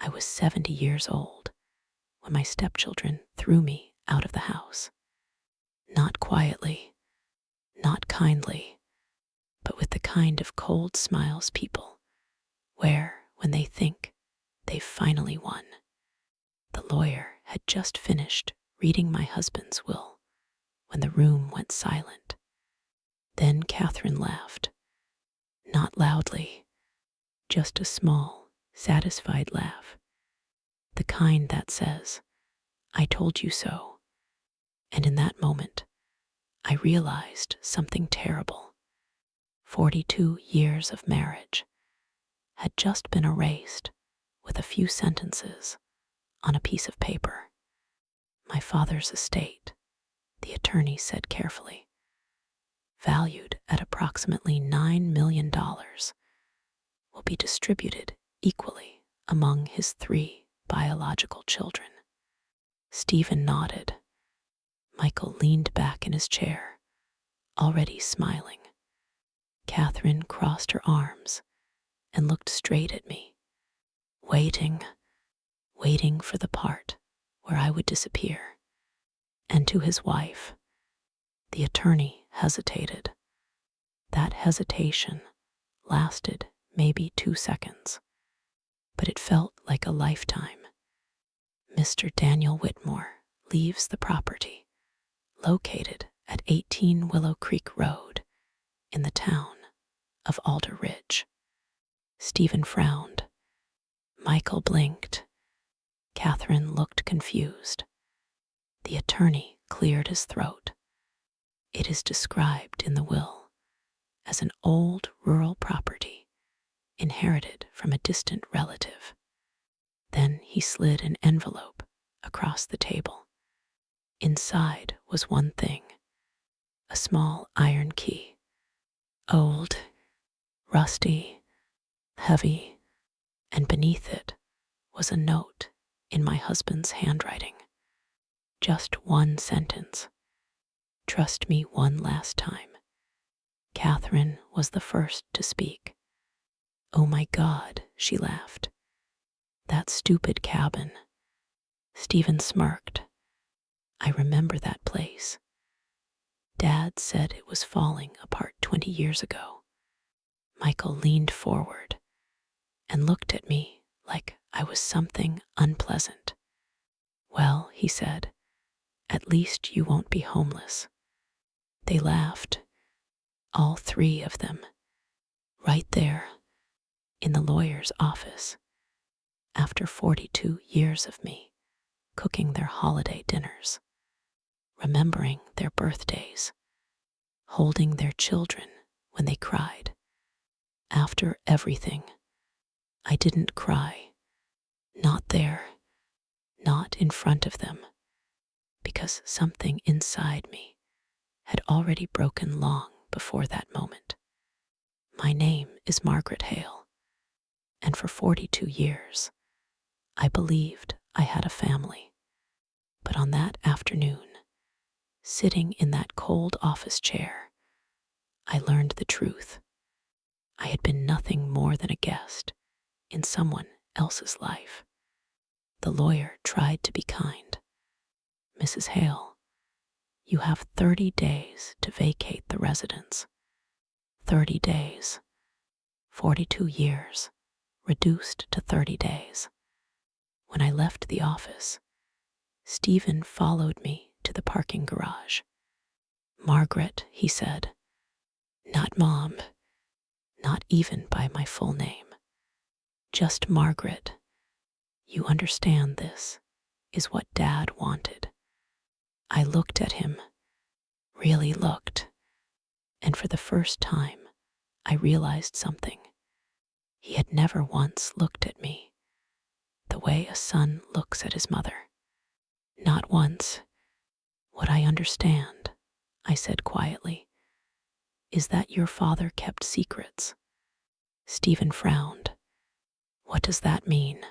I was 70 years old when my stepchildren threw me out of the house. Not quietly, not kindly, but with the kind of cold smiles people wear when they think they've finally won. The lawyer had just finished reading my husband's will when the room went silent. Then Catherine laughed, not loudly, just a small, satisfied laugh, the kind that says, "I told you so." And in that moment, I realized something terrible. 42 years of marriage had just been erased with a few sentences on a piece of paper. My father's estate, the attorney said carefully, valued at approximately $9 million, will be distributed equally among his 3 biological children. Stephen nodded. Michael leaned back in his chair, already smiling. Catherine crossed her arms and looked straight at me, waiting for the part where I would disappear. And to his wife, the attorney hesitated. That hesitation lasted maybe 2 seconds, but it felt like a lifetime. Mr. Daniel Whitmore leaves the property, located at 18 Willow Creek Road in the town of Alder Ridge. Stephen frowned. Michael blinked. Catherine looked confused. The attorney cleared his throat. It is described in the will as an old rural property inherited from a distant relative. Then he slid an envelope across the table. Inside was one thing, a small iron key. Old, rusty, heavy, and beneath it was a note in my husband's handwriting. Just one sentence. "Trust me one last time." Catherine was the first to speak. "Oh my God," she laughed. "That stupid cabin." Stephen smirked. "I remember that place. Dad said it was falling apart 20 years ago." Michael leaned forward and looked at me like I was something unpleasant. "Well," he said, "at least you won't be homeless." They laughed, all 3 of them, right there in the lawyer's office, after 42 years of me cooking their holiday dinners, remembering their birthdays, holding their children when they cried. After everything, I didn't cry, not there, not in front of them, because something inside me had already broken long before that moment. My name is Margaret Hale, and for 42 years, I believed I had a family. But on that afternoon, sitting in that cold office chair, I learned the truth. I had been nothing more than a guest in someone else's life. The lawyer tried to be kind. "Mrs. Hale, you have 30 days to vacate the residence." 30 days. 42 years, reduced to 30 days. When I left the office, Stephen followed me to the parking garage. "Margaret," he said. "Not Mom, not even by my full name. Just Margaret. You understand this is what Dad wanted." I looked at him, really looked, and for the first time, I realized something. He had never once looked at me the way a son looks at his mother. Not once. "What I understand," I said quietly, "is that your father kept secrets." Stephen frowned. "What does that mean?"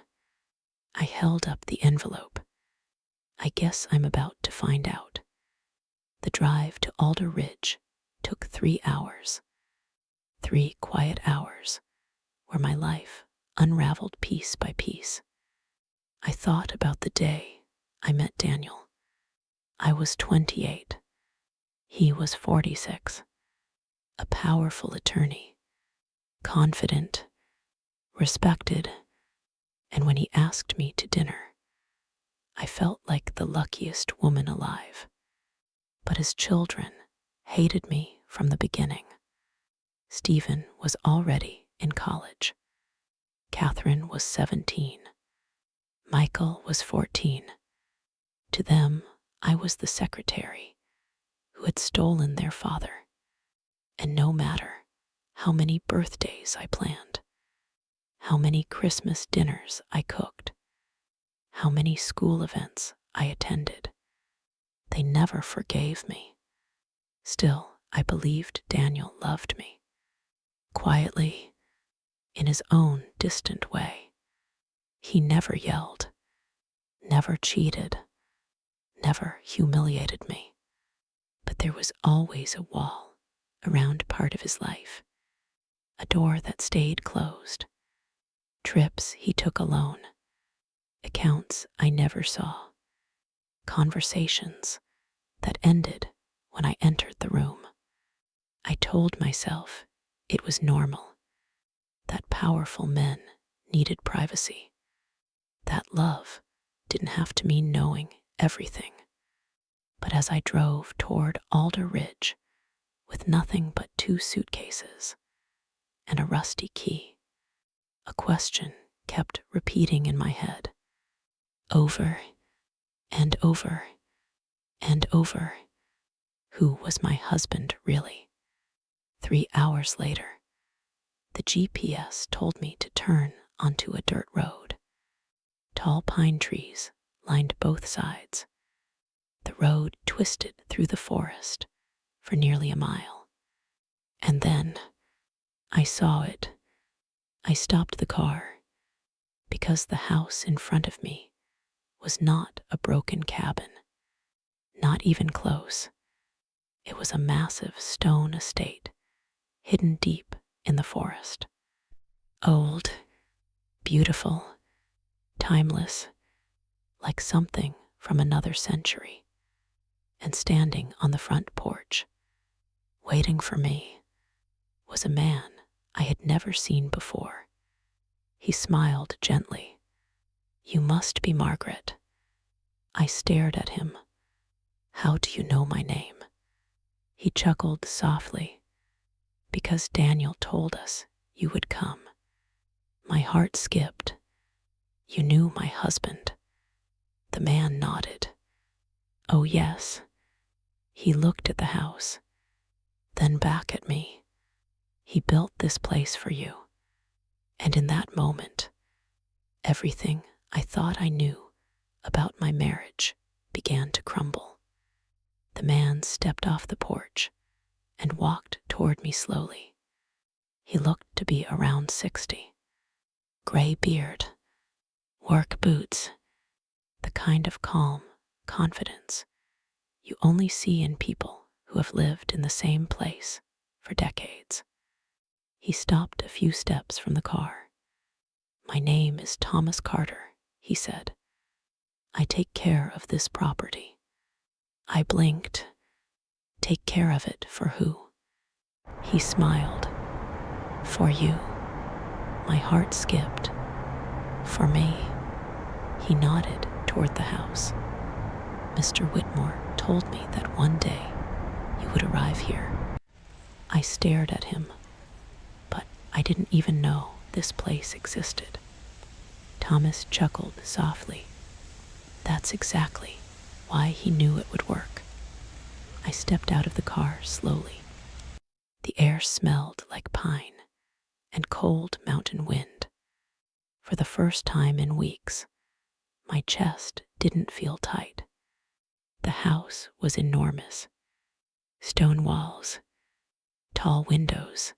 I held up the envelope. "I guess I'm about to find out." The drive to Alder Ridge took 3 hours. 3 quiet hours where my life unraveled piece by piece. I thought about the day I met Daniel. I was 28. He was 46. A powerful attorney, confident, respected, and when he asked me to dinner, I felt like the luckiest woman alive. But his children hated me from the beginning. Stephen was already in college. Catherine was 17. Michael was 14. To them, I was the secretary who had stolen their father. And no matter how many birthdays I planned, how many Christmas dinners I cooked, how many school events I attended, they never forgave me. Still, I believed Daniel loved me. Quietly, in his own distant way. He never yelled, never cheated, never humiliated me. But there was always a wall around part of his life, a door that stayed closed, trips he took alone, accounts I never saw, conversations that ended when I entered the room. I told myself it was normal, that powerful men needed privacy, that love didn't have to mean knowing everything. But as I drove toward Alder Ridge with nothing but 2 suitcases and a rusty key, a question kept repeating in my head, over and over and over. Who was my husband really? 3 hours later, the GPS told me to turn onto a dirt road. Tall pine trees lined both sides. The road twisted through the forest for nearly a mile. And then I saw it. I stopped the car because the house in front of me was not a broken cabin, not even close. It was a massive stone estate hidden deep in the forest. Old, beautiful, timeless, like something from another century. And standing on the front porch, waiting for me, was a man I had never seen before. He smiled gently. "You must be Margaret." I stared at him. "How do you know my name?" He chuckled softly. "Because Daniel told us you would come." My heart skipped. "You knew my husband?" The man nodded. "Oh, yes." He looked at the house, then back at me. "He built this place for you." And in that moment, everything I thought I knew about my marriage began to crumble. The man stepped off the porch and walked toward me slowly. He looked to be around 60. Gray beard, work boots, the kind of calm confidence you only see in people who have lived in the same place for decades. He stopped a few steps from the car. "My name is Thomas Carter," he said. "I take care of this property." I blinked. "Take care of it for who?" He smiled. "For you." My heart skipped. "For me?" He nodded toward the house. "Mr. Whitmore told me that one day you would arrive here." I stared at him, but I didn't even know this place existed. Thomas chuckled softly. That's exactly why he knew it would work. I stepped out of the car slowly. The air smelled like pine and cold mountain wind. For the first time in weeks, my chest didn't feel tight. The house was enormous. Stone walls, tall windows,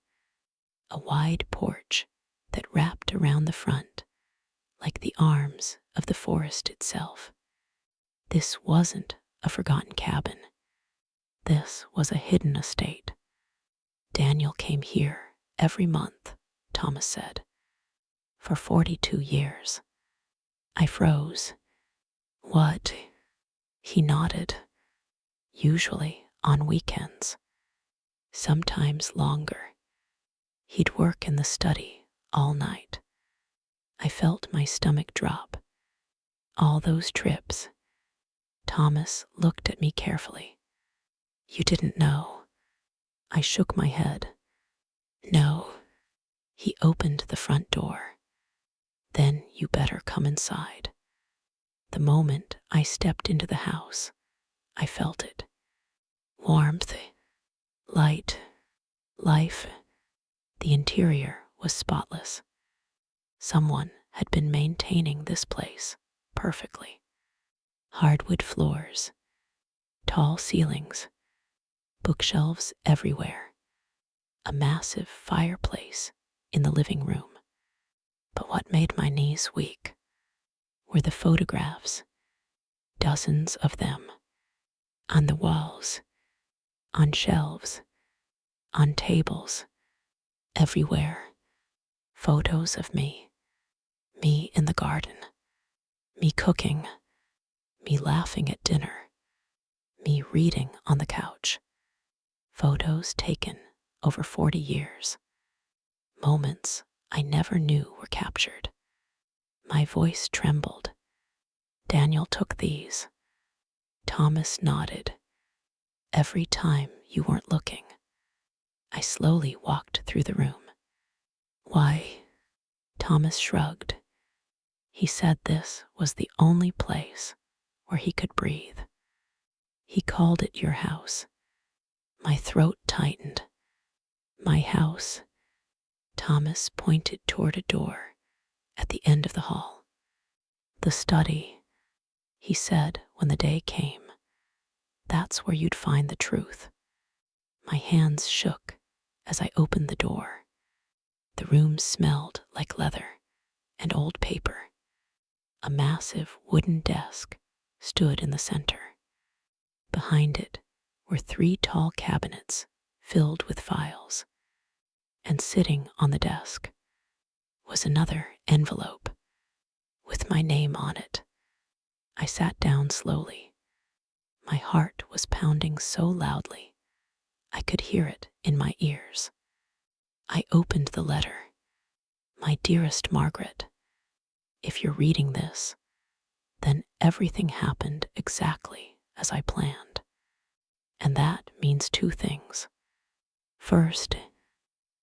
a wide porch that wrapped around the front like the arms of the forest itself. This wasn't a forgotten cabin. This was a hidden estate. Daniel came here every month, Thomas said, for 42 years. I froze. What? He nodded. Usually on weekends, sometimes longer. He'd work in the study all night. I felt my stomach drop. All those trips. Thomas looked at me carefully. You didn't know. I shook my head. No. He opened the front door. Then you better come inside. The moment I stepped into the house, I felt it. Warmth, light, life. The interior was spotless. Someone had been maintaining this place perfectly. Hardwood floors, tall ceilings, bookshelves everywhere, a massive fireplace in the living room. But what made my knees weak were the photographs, dozens of them, on the walls, on shelves, on tables, everywhere. Photos of me in the garden, me cooking, me laughing at dinner, me reading on the couch. Photos taken over 40 years. Moments I never knew were captured. My voice trembled. Daniel took these. Thomas nodded. Every time you weren't looking. I slowly walked through the room. Why? Thomas shrugged. He said this was the only place where he could breathe. He called it your house. My throat tightened. My house. Thomas pointed toward a door at the end of the hall. The study, he said when the day came. That's where you'd find the truth. My hands shook as I opened the door. The room smelled like leather and old paper. A massive wooden desk stood in the center. Behind it were 3 tall cabinets filled with files. And sitting on the desk was another envelope with my name on it. I sat down slowly. My heart was pounding so loudly I could hear it in my ears. I opened the letter. My dearest Margaret, if you're reading this, then everything happened exactly as I planned. And that means 2 things. First,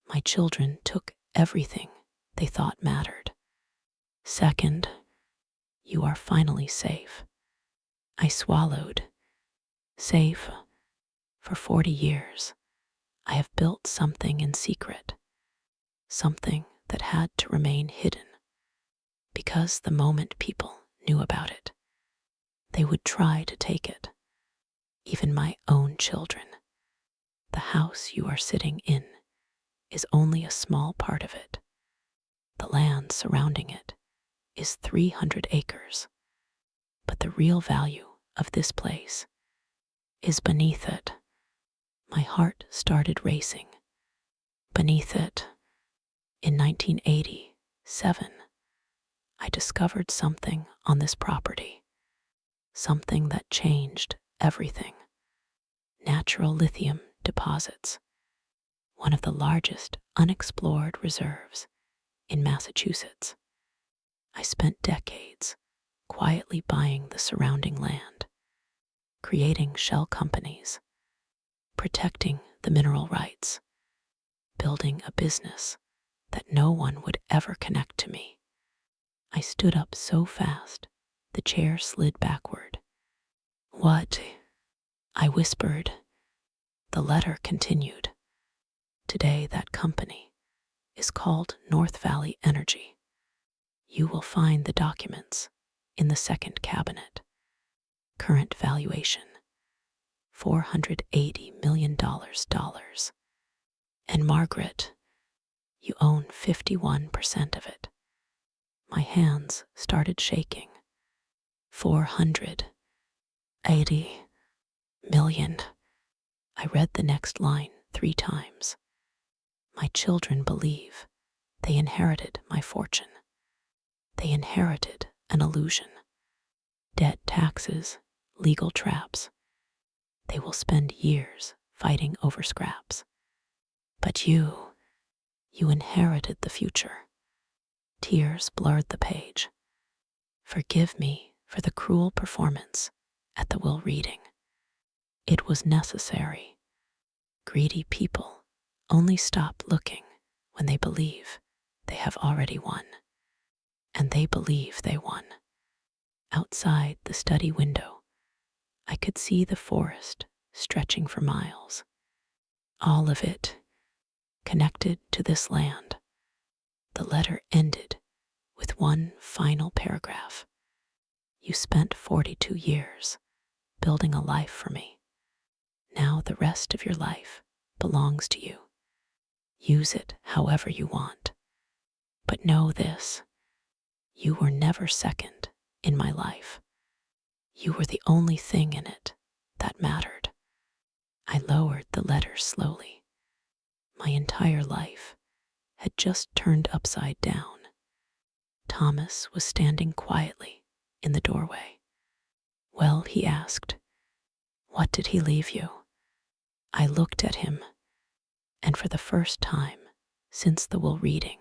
my children took everything they thought mattered. Second, you are finally safe. I swallowed. Safe. For 40 years, I have built something in secret. Something that had to remain hidden. Because the moment people knew about it, they would try to take it. Even my own children. The house you are sitting in is only a small part of it. The land surrounding it is 300 acres. But the real value of this place is beneath it. My heart started racing. Beneath it, in 1987, I discovered something on this property. Something that changed everything. Natural lithium deposits. One of the largest unexplored reserves in Massachusetts. I spent decades quietly buying the surrounding land, creating shell companies, protecting the mineral rights, building a business that no one would ever connect to me. I stood up so fast, the chair slid backward. What? I whispered. The letter continued. Today that company is called North Valley Energy. You will find the documents in the second cabinet. Current valuation, $480 million. And Margaret, you own 51% of it. My hands started shaking. 480 million. I read the next line 3 times. My children believe they inherited my fortune. They inherited an illusion. Debt, taxes, legal traps. They will spend years fighting over scraps. But you inherited the future. Tears blurred the page. Forgive me for the cruel performance at the will reading. It was necessary. Greedy people only stop looking when they believe they have already won. And they believe they won. Outside the study window, I could see the forest stretching for miles. All of it connected to this land. The letter ended with one final paragraph. You spent 42 years building a life for me. Now the rest of your life belongs to you. Use it however you want. But know this, you were never second in my life. You were the only thing in it that mattered. I lowered the letter slowly. My entire life had just turned upside down. Thomas was standing quietly in the doorway. Well, he asked, what did he leave you? I looked at him, and for the first time since the will reading,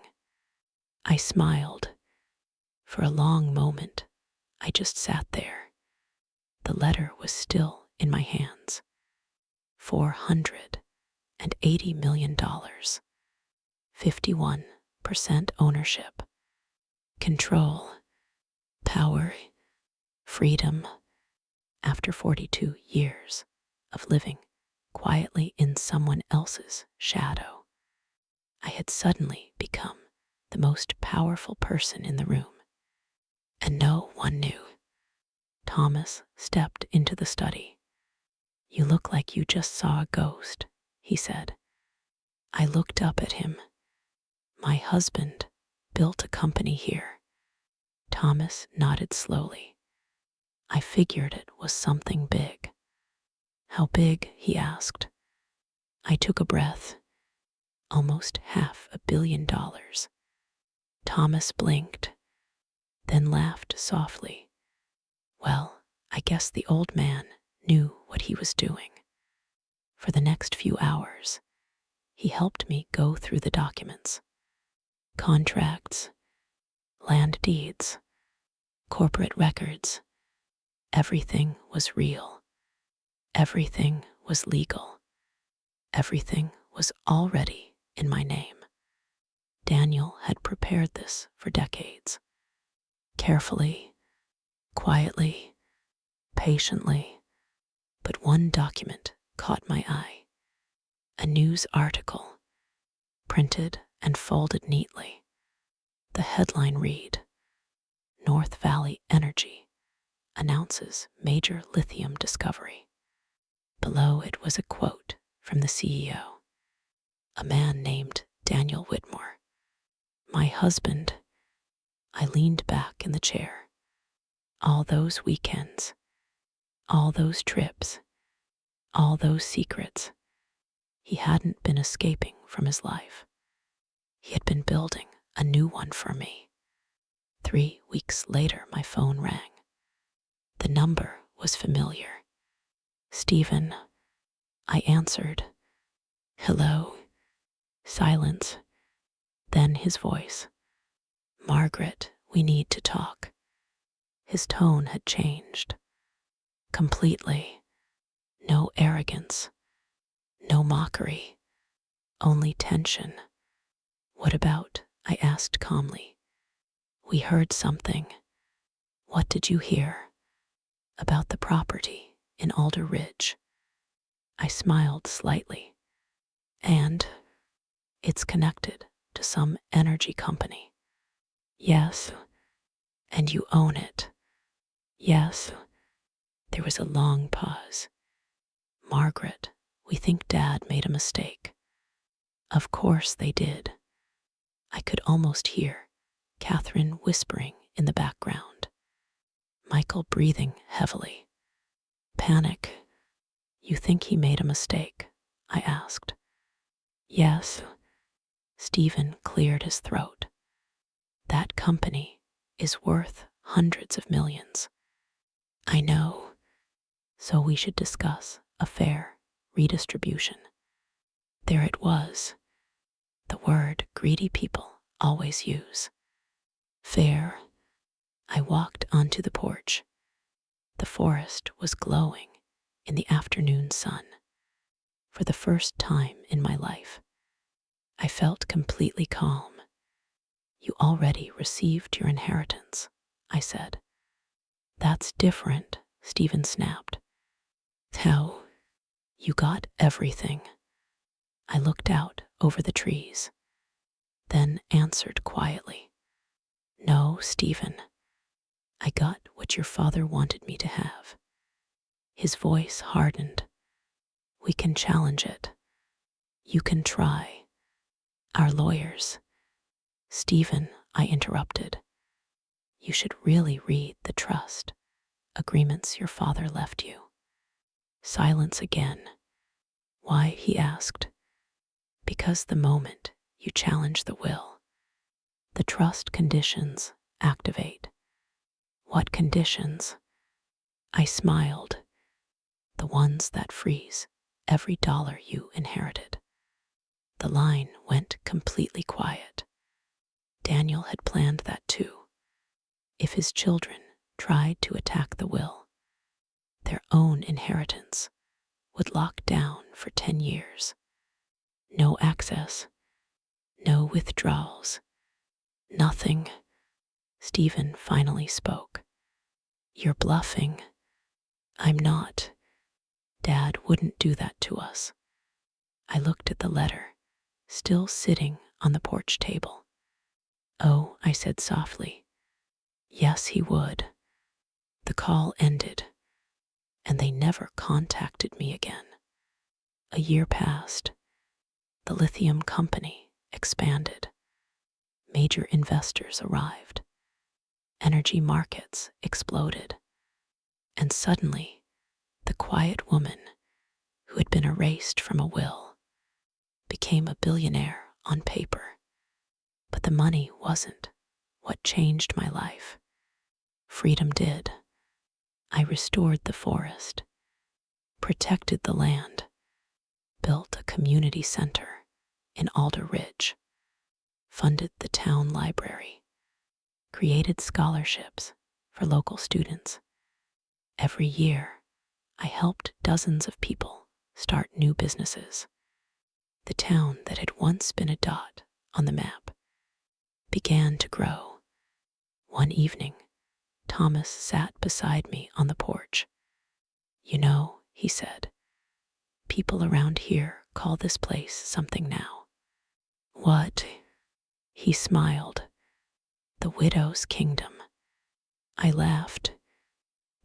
I smiled. For a long moment, I just sat there. The letter was still in my hands. $480 million, 51% ownership, control, power, freedom. After 42 years of living quietly in someone else's shadow, I had suddenly become the most powerful person in the room. And no one knew. Thomas stepped into the study. You look like you just saw a ghost, he said. I looked up at him. My husband built a company here. Thomas nodded slowly. I figured it was something big. How big? He asked. I took a breath. Almost $500 million. Thomas blinked, then laughed softly. Well, I guess the old man knew what he was doing. For the next few hours, he helped me go through the documents. Contracts, land deeds, corporate records. Everything was real. Everything was legal. Everything was already in my name. Daniel had prepared this for decades. Carefully, quietly, patiently. But one document caught my eye. A news article, printed and folded neatly. The headline read, North Valley Energy announces major lithium discovery. Below it was a quote from the CEO, a man named Daniel Whitmore. My husband. I leaned back in the chair. All those weekends, all those trips, all those secrets. He hadn't been escaping from his life. He had been building a new one for me. 3 weeks later, my phone rang. The number was familiar. Stephen. I answered. Hello. Silence. Then his voice. Margaret, we need to talk. His tone had changed. Completely. No arrogance. No mockery. Only tension. What about? I asked calmly. We heard something. What did you hear? About the property in Alder Ridge. I smiled slightly. And it's connected to some energy company. Yes. And you own it. Yes. There was a long pause. Margaret, we think Dad made a mistake. Of course they did. I could almost hear Catherine whispering in the background. Michael breathing heavily. Panic. You think he made a mistake? I asked. Yes. Stephen cleared his throat. That company is worth hundreds of millions. I know, so we should discuss a fair redistribution. There it was, the word greedy people always use. Fair. I walked onto the porch. The forest was glowing in the afternoon sun. For the first time in my life, I felt completely calm. You already received your inheritance, I said. That's different, Stephen snapped. How? You got everything. I looked out over the trees, then answered quietly. No, Stephen. I got what your father wanted me to have. His voice hardened. We can challenge it. You can try. Our lawyers. Stephen, I interrupted. You should really read the trust agreements your father left you. Silence again. Why? He asked. Because the moment you challenge the will, the trust conditions activate. What conditions? I smiled. The ones that freeze every dollar you inherited. The line went completely quiet. Daniel had planned that too. If his children tried to attack the will, their own inheritance would lock down for 10 years. No access, no withdrawals, nothing. Stephen finally spoke. You're bluffing. I'm not. Dad wouldn't do that to us. I looked at the letter, still sitting on the porch table. Oh, I said softly. Yes, he would. The call ended, and they never contacted me again. A year passed. The lithium company expanded. Major investors arrived. Energy markets exploded. And suddenly, the quiet woman who had been erased from a will became a billionaire on paper. But the money wasn't what changed my life. Freedom did. I restored the forest, protected the land, built a community center in Alder Ridge, funded the town library, created scholarships for local students. Every year, I helped dozens of people start new businesses. The town that had once been a dot on the map began to grow. One evening, Thomas sat beside me on the porch. You know, he said, people around here call this place something now. What? He smiled. The widow's kingdom. I laughed.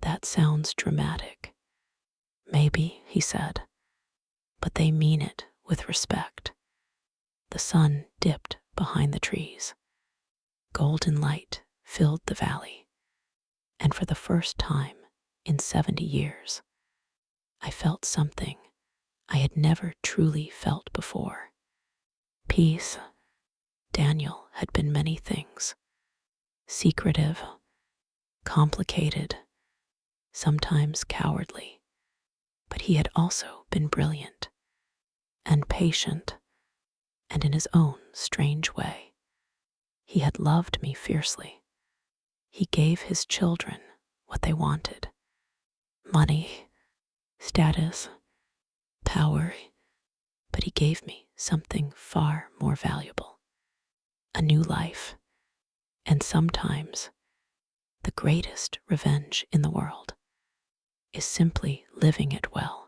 That sounds dramatic. Maybe, he said, but they mean it with respect. The sun dipped behind the trees. Golden light filled the valley, and for the first time in 70 years, I felt something I had never truly felt before. Peace. Daniel had been many things. Secretive, complicated, sometimes cowardly, but he had also been brilliant and patient, and in his own strange way. He had loved me fiercely. He gave his children what they wanted. Money, status, power, but he gave me something far more valuable. A new life, and sometimes the greatest revenge in the world is simply living it well.